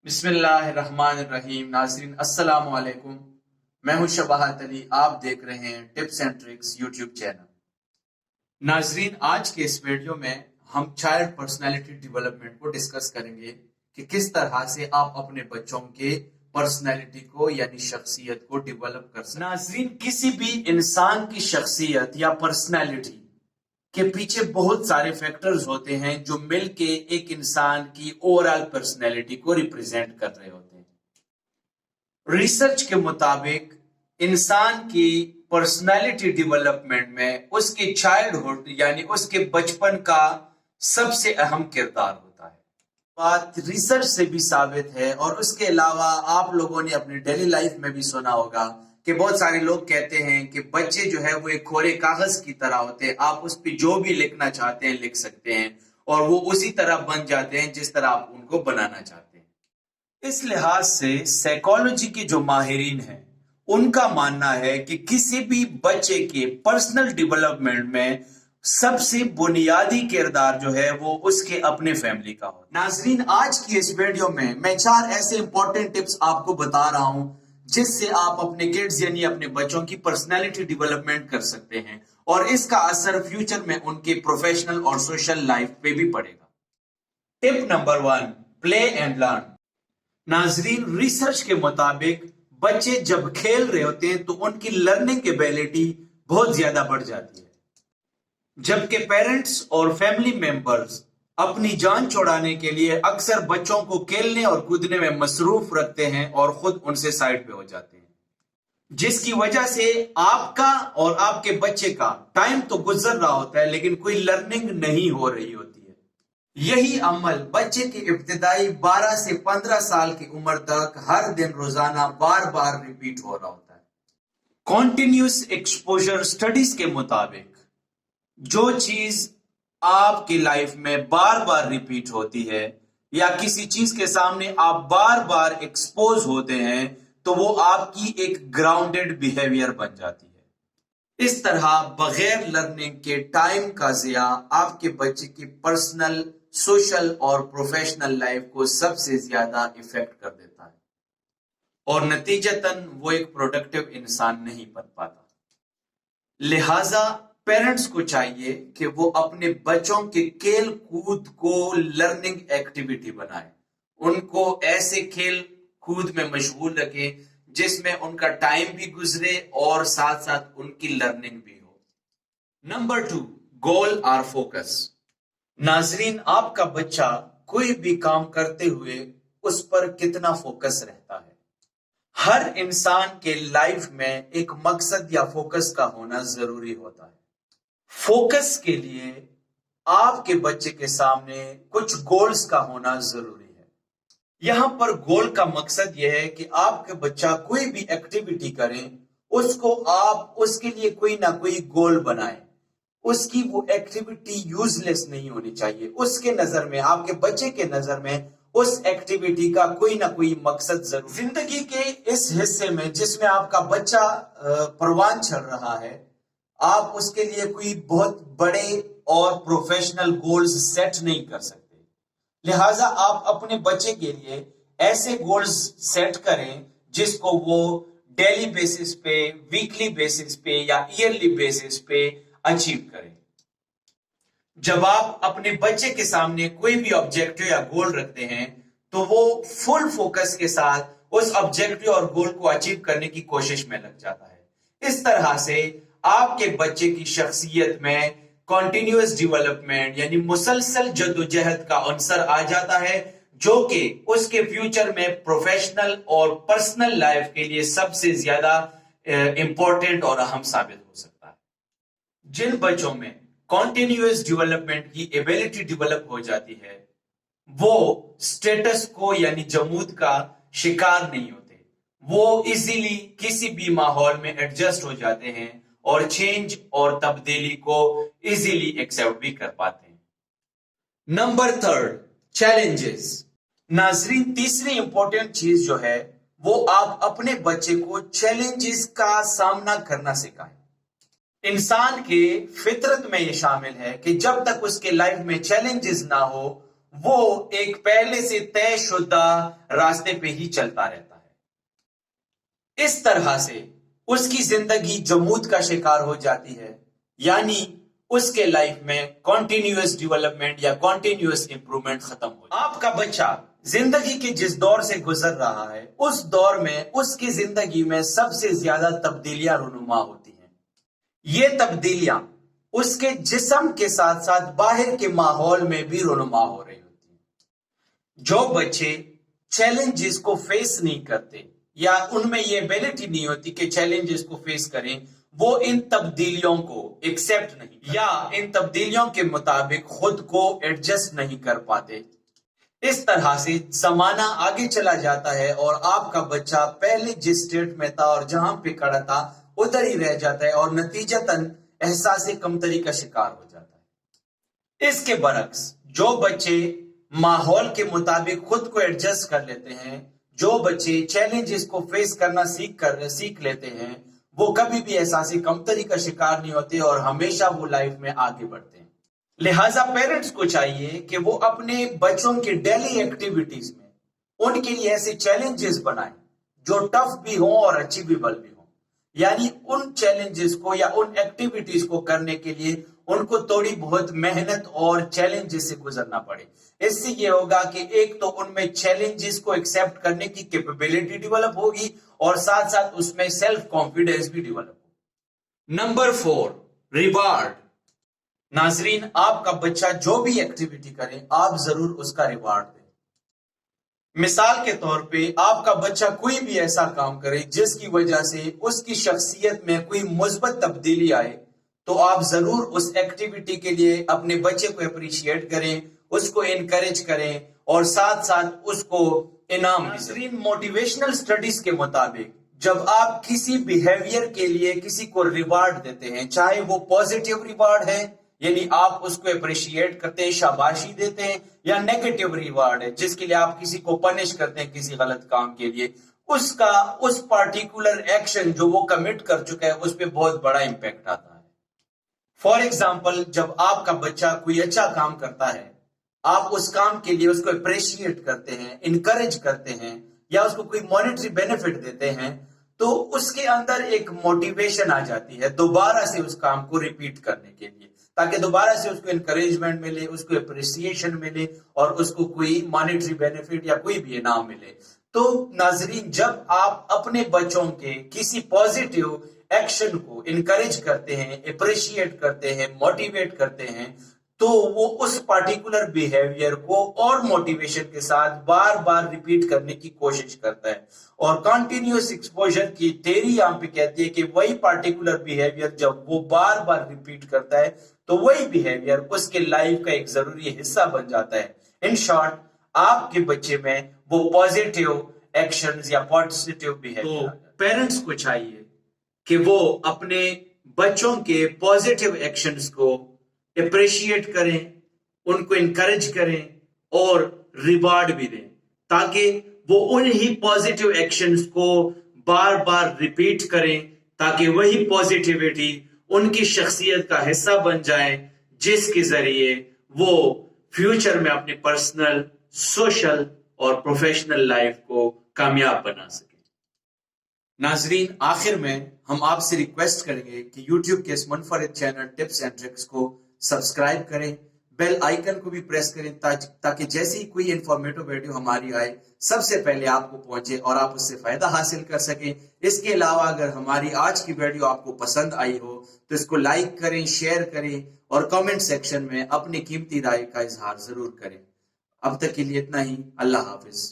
بسم اللہ الرحمن الرحیم۔ ناظرین السلام علیکم، میں ہوں شباہت علی، آپ دیکھ رہے ہیں tips and tricks YouTube channel. ناظرین آج کے اس ویڈیو میں ہم چائلڈ پرسنالٹی ڈیولپمنٹ کو ڈسکس کریں گے کہ کس طرح سے آپ اپنے بچوں کے پرسنالٹی کو یعنی شخصیت کو ڈیولپ کر سکتے ہیں۔ ناظرین کسی بھی انسان کی شخصیت یا پرسنالٹی کے پیچھے بہت سارے فیکٹرز ہوتے ہیں جو مل کے ایک انسان کی اوور آل پرسنالٹی کو ریپرزینٹ کر رہے ہوتے ہیں۔ ریسرچ کے مطابق انسان کی پرسنالٹی ڈیولپمنٹ میں اس کے چائلڈہڈ یعنی اس کے بچپن کا سب سے اہم کردار ہوتا ہے۔ بات ریسرچ سے بھی ثابت ہے، اور اس کے علاوہ آپ لوگوں نے اپنی ڈیلی لائف میں بھی سنا ہوگا کہ بہت سارے لوگ کہتے ہیں کہ بچے جو ہے وہ ایک کھورے کاغذ کی طرح ہوتے ہیں، آپ اس پہ جو بھی لکھنا چاہتے ہیں لکھ سکتے ہیں اور وہ اسی طرح بن جاتے ہیں جس طرح آپ ان کو بنانا چاہتے ہیں۔ اس لحاظ سے سائیکالوجی کے جو ماہرین ہیں ان کا ماننا ہے کہ کسی بھی بچے کے پرسنل ڈیولپمنٹ میں سب سے بنیادی کردار جو ہے وہ اس کے اپنے فیملی کا ہو۔ ناظرین آج کی اس ویڈیو میں 4 ایسے امپورٹنٹ ٹپس آپ کو بتا رہا ہوں جس سے آپ اپنے کڈز یعنی اپنے بچوں کی پرسنالٹی ڈیولپمنٹ کر سکتے ہیں، اور اس کا اثر فیوچر میں ان کے پروفیشنل اور سوشل لائف پہ بھی پڑے گا۔ ٹپ نمبر 1، پلے اینڈ لرن۔ ناظرین ریسرچ کے مطابق بچے جب کھیل رہے ہوتے ہیں تو ان کی لرننگ ایبیلٹی بہت زیادہ بڑھ جاتی ہے، جبکہ پیرنٹس اور فیملی ممبرز اپنی جان چھڑانے کے لیے اکثر بچوں کو کھیلنے اور کودنے میں مصروف رکھتے ہیں اور خود ان سے سائڈ پہ ہو جاتے ہیں، جس کی وجہ سے آپ کا اور آپ کے بچے کا ٹائم تو گزر رہا ہوتا ہے لیکن کوئی لرننگ نہیں ہو رہی ہوتی ہے۔ یہی عمل بچے کے ابتدائی 12 سے 15 سال کی عمر تک ہر دن روزانہ بار بار ریپیٹ ہو رہا ہوتا ہے۔ کنٹینیوس ایکسپوجر اسٹڈیز کے مطابق جو چیز آپ کی لائف میں بار بار ریپیٹ ہوتی ہے یا کسی چیز کے سامنے آپ بار بار ایکسپوز ہوتے ہیں تو وہ آپ کی ایک گراؤنڈڈ بیہیویئر بن جاتی ہے۔ اس طرح بغیر لرننگ کے ٹائم کا ضیاع آپ کے بچے کی پرسنل، سوشل اور پروفیشنل لائف کو سب سے زیادہ افیکٹ کر دیتا ہے، اور نتیجتاً وہ ایک پروڈکٹیو انسان نہیں بن پاتا۔ لہٰذا پیرنٹس کو چاہیے کہ وہ اپنے بچوں کے کھیل کود کو لرننگ ایکٹیویٹی بنائیں، ان کو ایسے کھیل کود میں مشغول رکھیں جس میں ان کا ٹائم بھی گزرے اور ساتھ ساتھ ان کی لرننگ بھی ہو۔ نمبر 2، گول اور فوکس۔ ناظرین آپ کا بچہ کوئی بھی کام کرتے ہوئے اس پر کتنا فوکس رہتا ہے؟ ہر انسان کے لائف میں ایک مقصد یا فوکس کا ہونا ضروری ہوتا ہے۔ فوکس کے لیے آپ کے بچے کے سامنے کچھ گولز کا ہونا ضروری ہے۔ یہاں پر گول کا مقصد یہ ہے کہ آپ کے بچہ کوئی بھی ایکٹیویٹی کریں اس کو آپ اس کے لیے کوئی نہ کوئی گول بنائیں، اس کی وہ ایکٹیویٹی یوز لیس نہیں ہونی چاہیے۔ اس کے نظر میں، آپ کے بچے کے نظر میں اس ایکٹیویٹی کا کوئی نہ کوئی مقصد ضرور۔ زندگی کے اس حصے میں جس میں آپ کا بچہ پروان چڑھ رہا ہے، آپ اس کے لیے کوئی بہت بڑے اور پروفیشنل گولز سیٹ نہیں کر سکتے، لہٰذا آپ اپنے بچے کے لیے ایسے گولز سیٹ کریں جس کو وہ ڈیلی بیسس پہ، ویکلی بیسس پہ یا ایئرلی بیسس پہ اچیو کریں۔ جب آپ اپنے بچے کے سامنے کوئی بھی آبجیکٹو یا گول رکھتے ہیں تو وہ فل فوکس کے ساتھ اس آبجیکٹو اور گول کو اچیو کرنے کی کوشش میں لگ جاتا ہے۔ اس طرح سے آپ کے بچے کی شخصیت میں کنٹینیوس ڈیولپمنٹ یعنی مسلسل جدوجہد کا عنصر آ جاتا ہے، جو کہ اس کے فیوچر میں پروفیشنل اور پرسنل لائف کے لیے سب سے زیادہ امپورٹنٹ اور اہم ثابت ہو سکتا ہے۔ جن بچوں میں کنٹینیوس ڈیولپمنٹ کی ایبیلٹی ڈیولپ ہو جاتی ہے وہ سٹیٹس کو یعنی جمود کا شکار نہیں ہوتے، وہ ایزیلی کسی بھی ماحول میں ایڈجسٹ ہو جاتے ہیں اور چینج اور تبدیلی کو ایزیلی ایکسپٹ بھی کر پاتے ہیں۔ Number 3، challenges. ناظرین تیسری امپورٹنٹ چیز جو ہے وہ آپ اپنے بچے کو چیلنجز کا سامنا کرنا سکھائیں۔ انسان کے فطرت میں یہ شامل ہے کہ جب تک اس کے لائف میں چیلنجز نہ ہو وہ ایک پہلے سے طے شدہ راستے پہ ہی چلتا رہتا ہے۔ اس طرح سے اس کی زندگی جمود کا شکار ہو جاتی ہے، یعنی اس کے لائف میں کنٹینیوس ڈیولپمنٹ یا کنٹینیوس امپرومنٹ ختم ہو جاتا ہے۔ آپ کا بچہ زندگی کے جس دور سے گزر رہا ہے، اس دور میں اس کی زندگی میں سب سے زیادہ تبدیلیاں رونما ہوتی ہیں۔ یہ تبدیلیاں اس کے جسم کے ساتھ ساتھ باہر کے ماحول میں بھی رونما ہو رہی ہوتی ہیں۔ جو بچے چیلنجز کو فیس نہیں کرتے یا ان میں یہ ایبلٹی نہیں ہوتی کہ چیلنجز کو فیس کریں، وہ ان تبدیلیوں کو ایکسپٹ نہیں یا ان تبدیلیوں کے مطابق خود کو ایڈجسٹ نہیں کر پاتے۔ اس طرح سے زمانہ آگے چلا جاتا ہے اور آپ کا بچہ پہلے جس اسٹیٹ میں تھا اور جہاں پہ کھڑا تھا ادھر ہی رہ جاتا ہے اور نتیجتاً احساس کمتری کا شکار ہو جاتا ہے۔ اس کے برعکس جو بچے ماحول کے مطابق خود کو ایڈجسٹ کر لیتے ہیں، جو بچے چیلنجز کو فیس کرنا سیکھ لیتے ہیں، وہ کبھی بھی احساس کمتری کا شکار نہیں ہوتے اور ہمیشہ وہ لائف میں آگے بڑھتے ہیں۔ لہٰذا پیرنٹس کو چاہیے کہ وہ اپنے بچوں کی ڈیلی ایکٹیویٹیز میں ان کے لیے ایسے چیلنجز بنائیں جو ٹف بھی ہوں اور اچیویبل بھی ہوں، یعنی ان چیلنجز کو یا ان ایکٹیویٹیز کو کرنے کے لیے ان کو تھوڑی بہت محنت اور چیلنجز سے گزرنا پڑے۔ اس سے یہ ہوگا کہ ایک تو ان میں چیلنجز کو ایکسپٹ کرنے کی کیپیبلٹی ڈیولپ ہوگی اور ساتھ ساتھ اس میں سیلف کانفیڈنس بھی ڈیولپ ہوگی۔ Number 4، reward. ناظرین، آپ کا بچہ جو بھی ایکٹیویٹی کرے آپ ضرور اس کا ریوارڈ دیں۔ مثال کے طور پہ آپ کا بچہ کوئی بھی ایسا کام کرے جس کی وجہ سے اس کی شخصیت میں کوئی مثبت تبدیلی آئے تو آپ ضرور اس ایکٹیویٹی کے لیے اپنے بچے کو اپریشیٹ کریں، اس کو انکریج کریں اور ساتھ ساتھ اس کو انعام بھی۔ ناظرین، موٹیویشنل سٹڈیز کے مطابق جب آپ کسی بیہیویئر کے لیے کسی کو ریوارڈ دیتے ہیں، چاہے وہ پازیٹیو ریوارڈ ہے یعنی آپ اس کو اپریشیٹ کرتے ہیں، شاباشی دیتے ہیں، یا نیگیٹو ریوارڈ ہے جس کے لیے آپ کسی کو پنش کرتے ہیں کسی غلط کام کے لیے، اس پارٹیکولر ایکشن جو وہ کمٹ کر چکا ہے اس پہ بہت بڑا امپیکٹ آتا ہے۔ فار ایگزامپل، جب آپ کا بچہ کوئی اچھا کام کرتا ہے، آپ اس کام کے لیے اس کو اپریشیٹ کرتے ہیں، انکریج کرتے ہیں یا اس کو کوئی مانیٹری بینیفٹ دیتے ہیں تو اس کے اندر ایک موٹیویشن آ جاتی ہے دوبارہ سے اس کام کو ریپیٹ کرنے کے لیے، تاکہ دوبارہ سے اس کو انکریجمنٹ ملے، اس کو اپریسیشن ملے اور اس کو کوئی مانیٹری بینیفٹ یا کوئی بھی انعام ملے۔ تو ناظرین، جب آپ اپنے بچوں کے کسی پازیٹیو ایکشن کو انکریج کرتے ہیں، اپریشیٹ کرتے ہیں، موٹیویٹ کرتے ہیں تو وہ اس پارٹیکولر بیہیویئر کو اور موٹیویشن کے ساتھ بار بار ریپیٹ کرنے کی کوشش کرتا ہے۔ اور کنٹینیوس ایکسپوجر کی تھیوری یہاں پہ کہتی ہے کہ وہی پارٹیکولر بیہیویئر جب وہ بار بار ریپیٹ کرتا ہے تو وہی بیہیویئر اس کے لائف کا ایک ضروری حصہ بن جاتا ہے۔ ان شارٹ، آپ کے بچے میں وہ پازیٹیو ایکشنز یا پازیٹیو بیہیویئر۔ تو پیرنٹس کو چاہیے کہ وہ اپنے بچوں کے پازیٹیو ایکشنز کو اپریشیٹ کریں، ان کو انکریج کریں اور ریوارڈ بھی دیں، تاکہ وہ انہی پازیٹیو ایکشنز کو بار بار ریپیٹ کریں، تاکہ وہی پازیٹیوٹی ان کی شخصیت کا حصہ بن جائے، جس کے ذریعے وہ فیوچر میں اپنی پرسنل، سوشل اور پروفیشنل لائف کو کامیاب بنا سکیں۔ ناظرین، آخر میں ہم آپ سے ریکویسٹ کریں گے کہ یوٹیوب کے اس منفرد چینل ٹپس اینڈ ٹرکس کو سبسکرائب کریں، بیل آئیکن کو بھی پریس کریں تاکہ جیسی کوئی انفارمیٹو ویڈیو ہماری آئے سب سے پہلے آپ کو پہنچے اور آپ اس سے فائدہ حاصل کر سکیں۔ اس کے علاوہ اگر ہماری آج کی ویڈیو آپ کو پسند آئی ہو تو اس کو لائک کریں، شیئر کریں اور کامنٹ سیکشن میں اپنی قیمتی رائے کا اظہار ضرور کریں۔ اب تک کے لیے اتنا ہی، اللہ حافظ۔